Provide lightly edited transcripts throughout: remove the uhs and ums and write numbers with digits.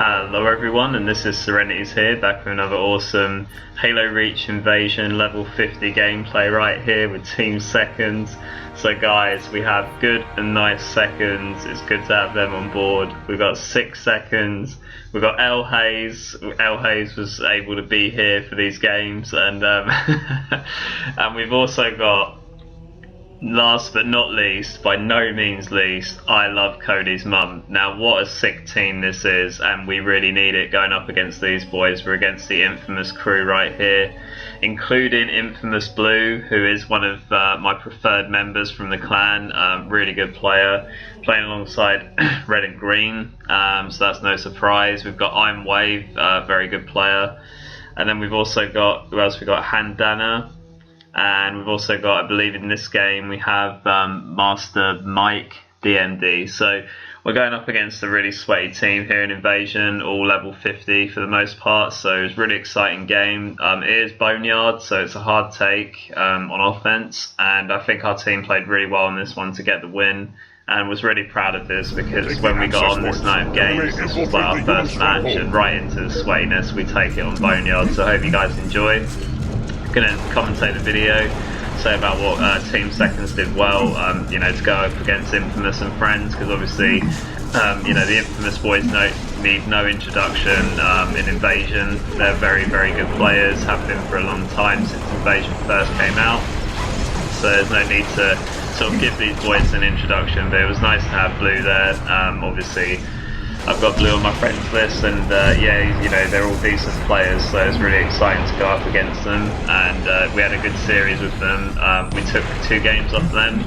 Hello everyone, and this is Serenity's here, back with another awesome Halo Reach Invasion level 50 gameplay right here with Team Seconds. So guys, we have good and nice seconds, it's good to have them on board. We've got 6 seconds, we've got L Hayes was able to be here for these games, and and we've also got, last but not least, by no means least, ILOVECODYSMOM. Now what a sick team this is, and we really need it going up against these boys. We're against the infamous crew right here, including infamous BluE, who is one of my preferred members from the clan. Really good player, playing alongside Red and Green, so that's no surprise. We've got iMwave, very good player, and then we've also got, who else we got, Handana. And we've also got, I believe in this game, we have MastamikeDMD. So we're going up against a really sweaty team here in Invasion, all level 50 for the most part. So it's a really exciting game. It is Boneyard, so it's a hard take on offense. And I think our team played really well on this one to get the win. And was really proud of this because when we got on this night of games, this was like our first match, and right into the sweatiness, we take it on Boneyard. So I hope you guys enjoy. Going to commentate the video, say about what Team Seconds did well, you know, to go up against Infamous and friends, because obviously, you know, the Infamous boys need no introduction in Invasion. They're very, very good players, have been for a long time since Invasion first came out, so there's no need to sort of give these boys an introduction, but it was nice to have BluE there. Obviously, I've got BluE on my friends list, and yeah, you know, they're all decent players, so it's really exciting to go up against them. And we had a good series with them. We took 2 games off them.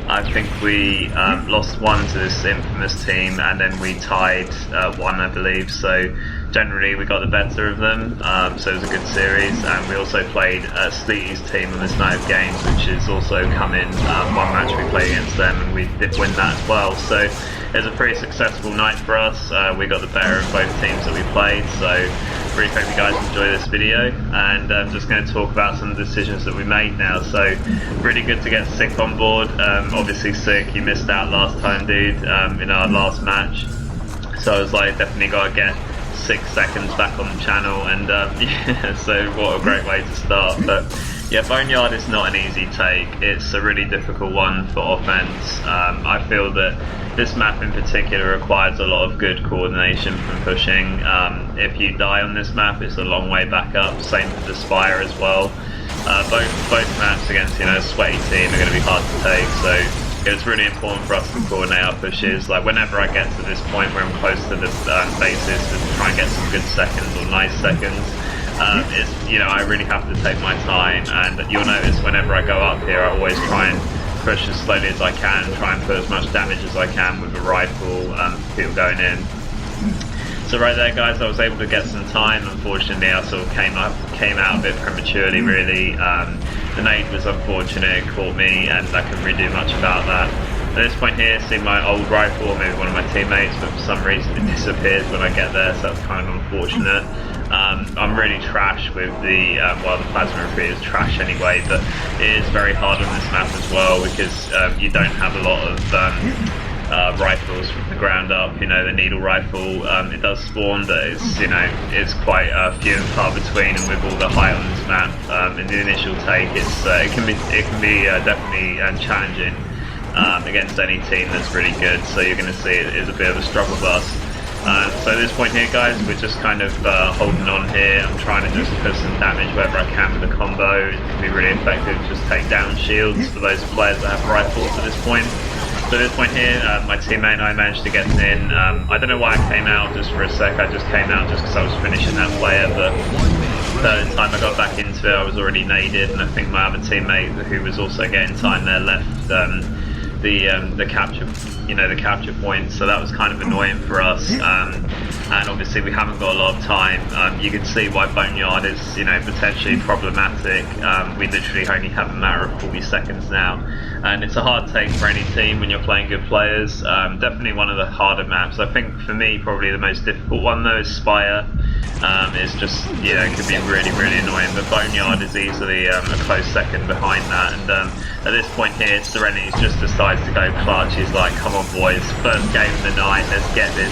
I think we lost 1 to this infamous team, and then we tied 1, I believe. So generally we got the better of them, so it was a good series. And we also played Sleety's team on this night of games, which has also come in. One match we played against them, and we did win that as well. So it was a pretty successful night for us. We got the better of both teams that we played, so really hope you guys enjoy this video. And I'm just going to talk about some decisions that we made now. So really good to get Sick on board. Obviously Sick, you missed out last time, dude, in our last match. So I was like, definitely got to get 6 seconds back on the channel, and yeah, so what a great way to start. But yeah, Boneyard is not an easy take. It's a really difficult one for offense. I feel that this map in particular requires a lot of good coordination from pushing. If you die on this map, it's a long way back up. Same for the Spire as well. Both maps against, you know, a sweaty team are going to be hard to take. So it's really important for us to coordinate our pushes. Like whenever I get to this point where I'm close to the bases to try and get some good seconds or nice seconds, it's, you know, I really have to take my time. And you'll notice whenever I go up here, I always try and push as slowly as I can, try and put as much damage as I can with a rifle, people going in. So right there, guys, I was able to get some time. Unfortunately, I sort of came out a bit prematurely, really. The nade was unfortunate, it caught me, and I couldn't really do much about that. At this point here, see my old rifle, or maybe one of my teammates, but for some reason it disappears when I get there, so that's kind of unfortunate. I'm really trash with the, well, the plasma repeater is trash anyway, but it is very hard on this map as well, because you don't have a lot of rifles from the ground up. You know, the needle rifle, it does spawn, but it's, you know, it's quite few and far between, and with all the height on this map, in the initial take, it can be definitely challenging against any team that's really good. So you're going to see it is a bit of a struggle bus. So at this point here, guys, we're just kind of holding on here. I'm trying to just put some damage wherever I can with the combo. It can be really effective, just take down shields for those players that have rifles at this point. So at this point here, my teammate and I managed to get in. I don't know why I came out just for a sec. I just came out just because I was finishing that player, but by the time I got back into it, I was already naded, and I think my other teammate, who was also getting time there, left the capture, you know, the capture point, so that was kind of annoying for us. And obviously we haven't got a lot of time. You can see why Boneyard is, you know, potentially problematic. We literally only have a matter of 40 seconds now, and it's a hard take for any team when you're playing good players. Definitely one of the harder maps. I think for me probably the most difficult one though is Spire. It's just, you know, it can be really, really annoying, but Boneyard is easily a close second behind that. And at this point here, Serenity's just decides to go clutch. He's like, come on boys, first game of the night, let's get this.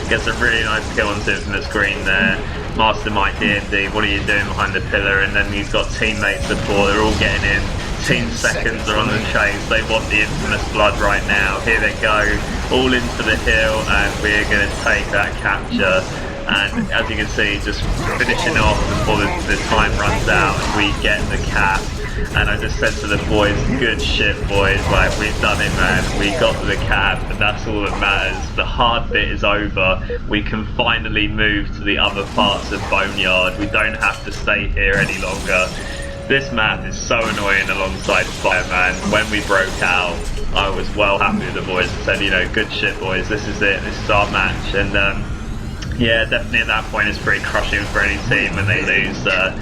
Gets a really nice kill onto Infamous Green there. MastamikeDMD, what are you doing behind the pillar? And then you've got teammate support, they're all getting in. Team Seconds are on the chase, they want the infamous blood right now. Here they go, all into the hill, and we're going to take that capture. And as you can see, just finishing off before the time runs out, we get the cap. And I just said to the boys, good shit boys, like we've done it man, we got the cap, and that's all that matters. The hard bit is over, we can finally move to the other parts of Boneyard, we don't have to stay here any longer. This map is so annoying alongside Fire, man. When we broke out, I was well happy with the boys. I said, you know, good shit boys, this is it, this is our match. And yeah, definitely at that point it's pretty crushing for any team when they lose the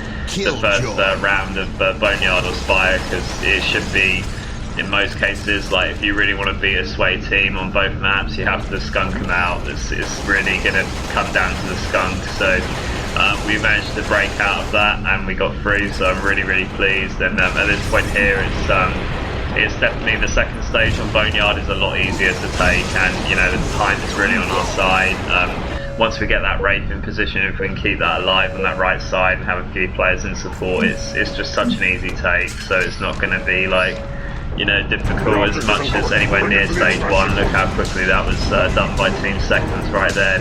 first round of Boneyard or Spire, because it should be, in most cases, like if you really want to beat a sway team on both maps, you have to skunk them out. It's really going to come down to the skunk. So we managed to break out of that and we got through, so I'm really, really pleased. And at this point here, it's definitely the second stage on Boneyard is a lot easier to take, and you know, the time is really on our side. Once we get that Wraith in position, if we can keep that alive on that right side and have a few players in support, it's just such an easy take. So it's not going to be like, you know, difficult as much as anywhere near stage 1. Look how quickly that was done by Team Seconds right there.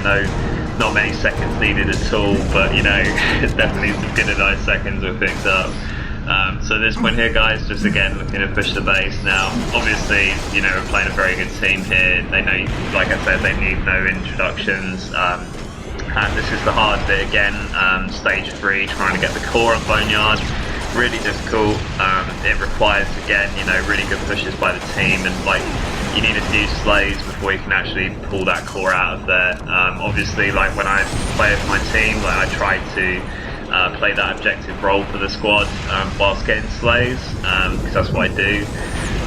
Not many seconds needed at all, but you know, definitely some good and nice seconds were picked up. So at this point here, guys, just again looking to push the base now. Obviously, you know, we're playing a very good team here. They know, like I said, they need no introductions. And this is the hard bit again, stage 3, trying to get the core on Boneyard. Really difficult. It requires, again, you know, really good pushes by the team, and like, you need a few slays before you can actually pull that core out of there. Obviously, like when I play with my team, like I try to play that objective role for the squad whilst getting slays, because that's what I do.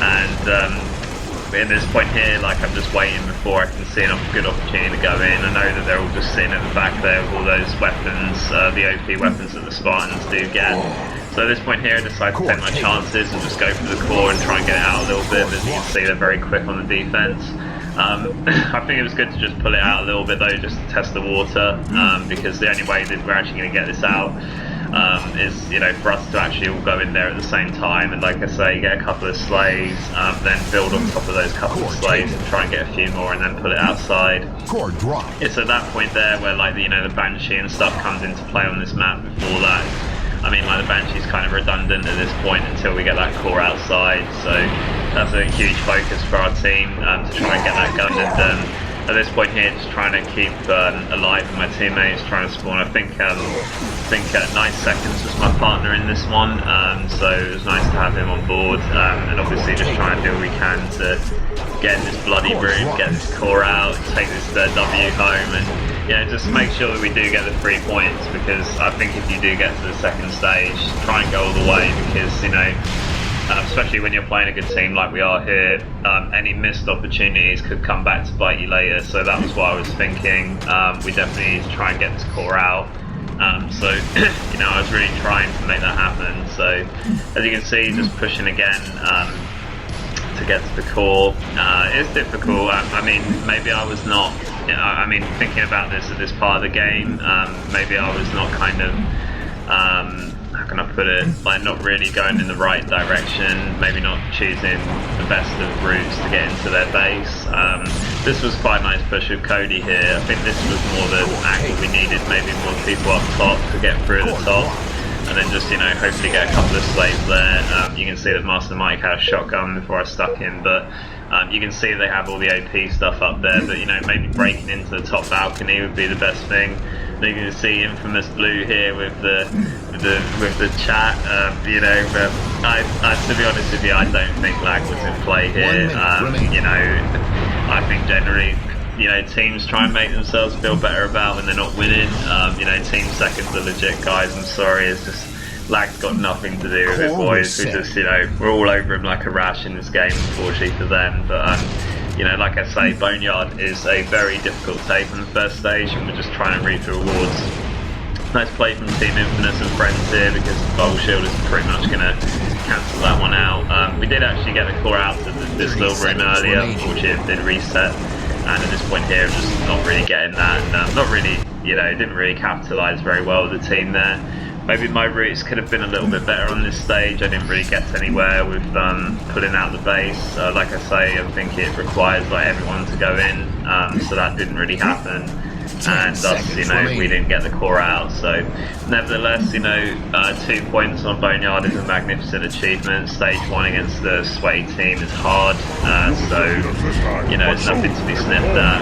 And at this point here, like I'm just waiting before I can see a good opportunity to go in. I know that they're all just sitting at the back there with all those weapons, the OP weapons that the Spartans do get. So at this point here, I decide to take my chances and just go for the core and try and get it out a little bit. But as you can see, they're very quick on the defense. I think it was good to just pull it out a little bit though, just to test the water, because the only way that we're actually going to get this out is, you know, for us to actually all go in there at the same time, and like I say, get a couple of slays, then build on top of those couple of slays and try and get a few more and then put it outside. It's at that point there where, like, you know, the Banshee and stuff comes into play on this map. Before that, I mean, like, the Banshee's kind of redundant at this point until we get that core outside, so that's a huge focus for our team, to try and get that going. And at this point here, just trying to keep alive with my teammates, trying to spawn. I think 9 seconds was my partner in this one, so it was nice to have him on board, and obviously just trying to do what we can to get this bloody room, get this core out, take this W home, and you know, just make sure that we do get the 3 points, because I think if you do get to the second stage, try and go all the way, because, you know, especially when you're playing a good team like we are here, any missed opportunities could come back to bite you later. So that was what I was thinking. We definitely need to try and get this core out. So, you know, I was really trying to make that happen. So, as you can see, just pushing again to get to the core. It's difficult. I mean, maybe I was not, you know, I mean, thinking about this at this part of the game, maybe I was not kind of, how can I put it, like not really going in the right direction, maybe not choosing the best of routes to get into their base. This was quite a nice push with Cody here. I think this was more the angle we needed, maybe more people up top to get through the top, and then just, you know, hopefully get a couple of slaves there. You can see that Master Mike had a shotgun before I stuck him, but you can see they have all the OP stuff up there, but, you know, maybe breaking into the top balcony would be the best thing. You can see infamous BluE here with the chat. You know, to be honest with you, I don't think lag was in play here. You know, I think generally, you know, teams try and make themselves feel better about when they're not winning. You know, Team Seconds are legit, guys. I'm sorry, it's just lag's got nothing to do with it, boys. We just, you know, we're all over him like a rash in this game, unfortunately for them. But you know, like I say, Boneyard is a very difficult take on the first stage, and we're just trying to reap the rewards. Nice play from Team Infinite and friends here, because Bowl Shield is pretty much going to cancel that one out. We did actually get the core out to this little room earlier, unfortunately it did reset. and at this point here I'm just not really getting that, and not really, you know, didn't really capitalise very well with the team there. Maybe my routes could have been a little bit better on this stage. I didn't really get anywhere with pulling out the base. Like I say, I think it requires like everyone to go in, so that didn't really happen. And thus, you know, we didn't get the core out. So, nevertheless, you know, 2 points on Boneyard is a magnificent achievement. Stage 1 against the Sway team is hard, so you know, it's nothing to be sniffed at.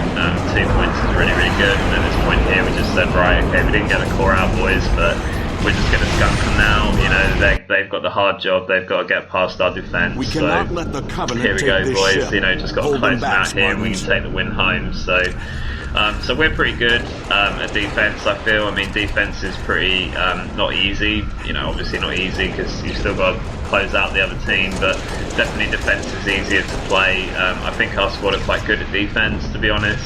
2 points is really, really good. And at this point here, we just said, right, okay, we didn't get the core out, boys, but we're just going to skunk them now. You know, they've got the hard job. They've got to get past our defense. We cannot let the Covenant here we go, take boys. this ship. You know, just got to close them out here, and we can take the win home. So, so we're pretty good at defense, I feel. I mean, defense is pretty not easy. You know, obviously not easy because you've still got to close out the other team, but definitely defense is easier to play. I think our squad are quite good at defense, to be honest.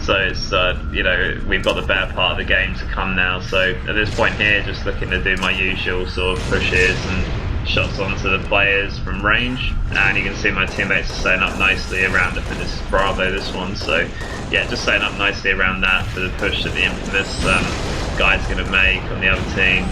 So it's, you know, we've got the better part of the game to come now. So at this point here, just looking to do my usual sort of pushes and shots onto the players from range. And you can see my teammates are setting up nicely around, I think this is Bravo, this one. So yeah, just setting up nicely around that for the push that the infamous guy's going to make on the other team.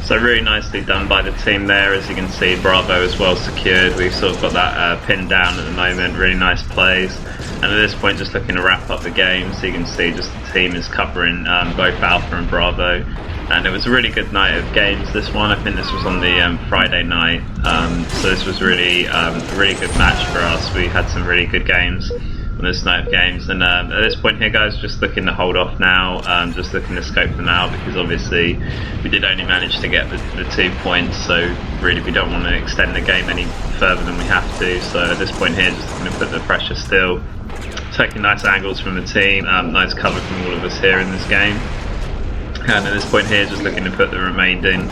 So really nicely done by the team there. As you can see, Bravo is well secured. We've sort of got that pinned down at the moment. Really nice plays. And at this point, just looking to wrap up the game. So you can see just the team is covering both Alpha and Bravo. And it was a really good night of games, this one. I think this was on the Friday night. So this was really a really good match for us. We had some really good games on this night of games, and at this point here, guys, just looking to hold off now, just looking to scope them out, because obviously we did only manage to get the 2 points, so really we don't want to extend the game any further than we have to. So at this point here, just going to put the pressure still, taking nice angles from the team, nice cover from all of us here in this game. And at this point here, just looking to put the remaining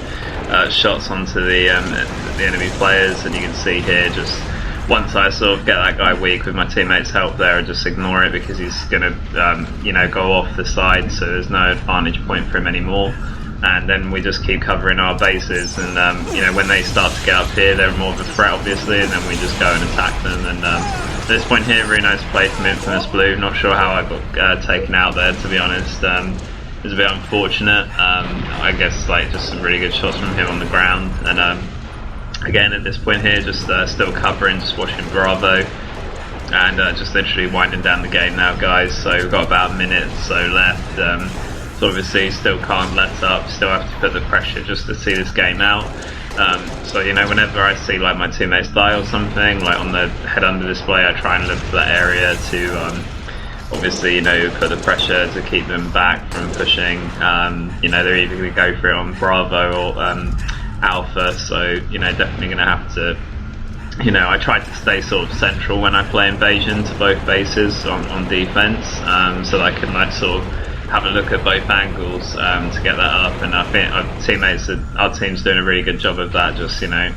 shots onto the enemy players, and you can see here, just once I sort of get that guy weak with my teammates' help there, I just ignore it because he's going to, you know, go off the side, so there's no advantage point for him anymore. And then we just keep covering our bases, and you know, when they start to get up here, they're more of a threat, obviously, and then we just go and attack them. And at this point here, really nice play from infamous BluE. Not sure how I got taken out there, to be honest. It was a bit unfortunate. I guess like just some really good shots from him on the ground, and again, at this point here, just still covering, just watching Bravo, and just literally winding down the game now, guys. So we've got about a minute or so left. So obviously still can't let up, still have to put the pressure just to see this game out. So, you know, whenever I see like my teammates die or something, like on the head under display, I try and look for that area to obviously, you know, put the pressure to keep them back from pushing. You know, they're either going to go for it on Bravo or Alpha, so, you know, definitely going to have to, you know, I try to stay sort of central when I play invasion to both bases on defense, so that I can like sort of have a look at both angles to get that up. And I think our team's doing a really good job of that, just, you know,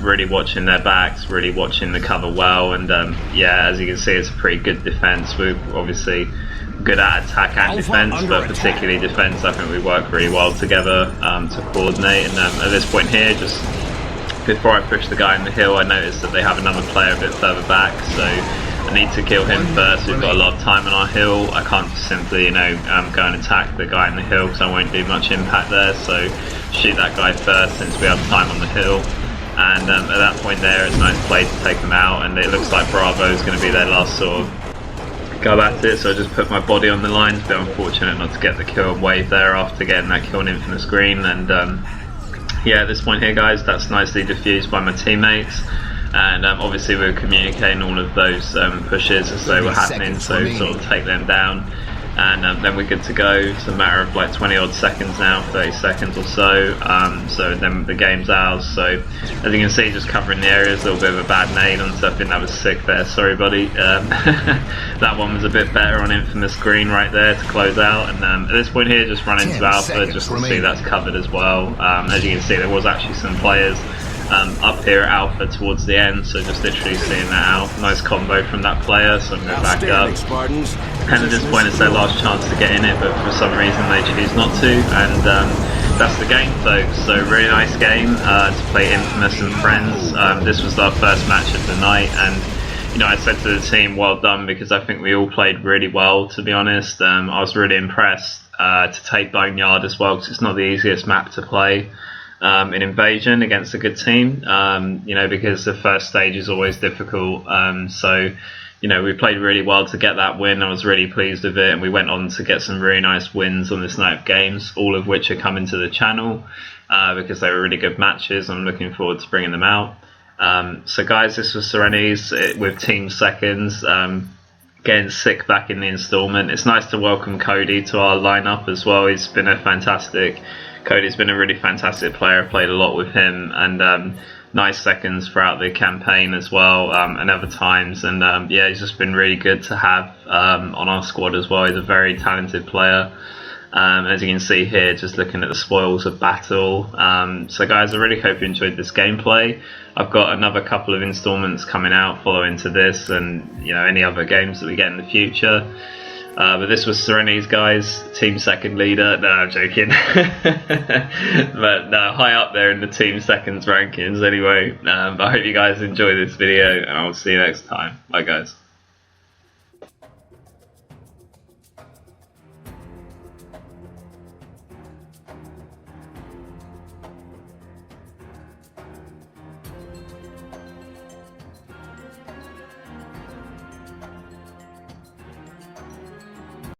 really watching their backs, really watching the cover well, and yeah, as you can see, it's a pretty good defense. We're obviously good at attack and defense, but particularly defense, I think we work really well together to coordinate. And at this point here, just before I push the guy in the hill, I noticed that they have another player a bit further back, so I need to kill him first. We've got a lot of time on our hill. I can't just simply, you know, go and attack the guy in the hill because I won't do much impact there, so shoot that guy first since we have time on the hill. And at that point there, it's a nice play to take them out, and it looks like Bravo is going to be their last sort of go at it, so I just put my body on the line. It's a bit unfortunate not to get the kill and wave there after getting that kill on Infamous Green. And yeah, at this point here, guys, that's nicely diffused by my teammates, and obviously we were communicating all of those pushes as they were happening, so sort of take them down, and then we're good to go. It's a matter of like 20 odd seconds now, 30 seconds or so, so then the game's ours. So as you can see, just covering the areas, a little bit of a bad nade on stuff. I think that was sick there, sorry buddy. That one was a bit better on Infamous Green right there to close out. And at this point here, just run into Alpha just to see that's covered as well. As you can see, there was actually some players up here at Alpha towards the end, so just literally seeing that out. Nice combo from that player, so I'm going back up. Spartans. And at this point it's their last chance to get in it, but for some reason they choose not to, and that's the game, folks. So really nice game to play Infamous and friends. This was our first match of the night, and I said to the team, well done, because I think we all played really well, to be honest. I was really impressed to take Boneyard as well, because it's not the easiest map to play in Invasion against a good team, because the first stage is always difficult. So we played really well to get that win. I was really pleased with it, and we went on to get some really nice wins on this night of games, all of which are coming to the channel because they were really good matches. I'm looking forward to bringing them out. So guys, this was Serenes with Team Seconds, getting sick back in the installment. It's nice to welcome Cody to our lineup as well. Cody's been a really fantastic player. I played a lot with him, and nice seconds throughout the campaign as well, and other times. And he's just been really good to have on our squad as well. He's a very talented player. As you can see here, just looking at the spoils of battle. So guys, I really hope you enjoyed this gameplay. I've got another couple of installments coming out following to this, and any other games that we get in the future. But this was Serenes, guys, Team Second leader. No, I'm joking. But no, high up there in the Team Seconds rankings anyway. But I hope you guys enjoy this video, and I'll see you next time. Bye guys.